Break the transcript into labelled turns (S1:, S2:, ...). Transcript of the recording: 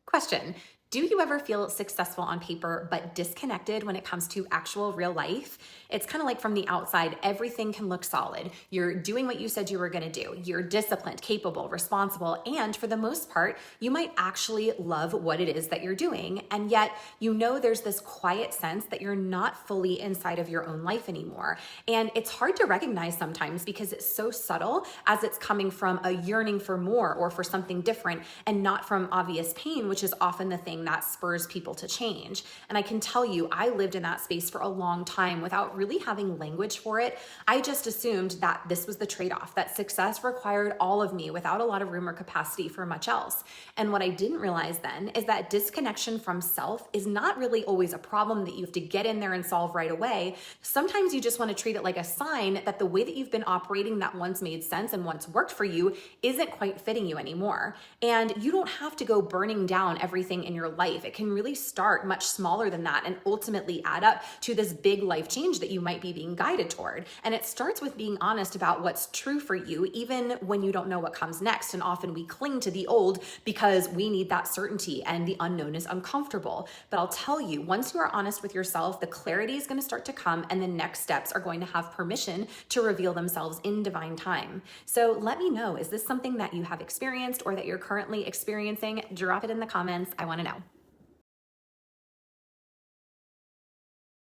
S1: Question. Do you ever feel successful on paper but disconnected when it comes to actual real life? It's kind of like from the outside, everything can look solid. You're doing what you said you were going to do. You're disciplined, capable, responsible, and for the most part, you might actually love what it is that you're doing. And yet, you know there's this quiet sense that you're not fully inside of your own life anymore. And it's hard to recognize sometimes because it's so subtle as it's coming from a yearning for more or for something different and not from obvious pain, which is often the thing that spurs people to change. And I can tell you, I lived in that space for a long time without really having language for it. I just assumed that this was the trade-off, that success required all of me without a lot of room or capacity for much else. And what I didn't realize then is that disconnection from self is not really always a problem that you have to get in there and solve right away. Sometimes you just want to treat it like a sign that the way that you've been operating that once made sense and once worked for you isn't quite fitting you anymore. And you don't have to go burning down everything in your life. It can really start much smaller than that and ultimately add up to this big life change that you might be being guided toward. And it starts with being honest about what's true for you, even when you don't know what comes next. And often we cling to the old because we need that certainty and the unknown is uncomfortable. But I'll tell you, once you are honest with yourself, the clarity is going to start to come and the next steps are going to have permission to reveal themselves in divine time. So let me know, is this something that you have experienced or that you're currently experiencing? Drop it in the comments. I want to know.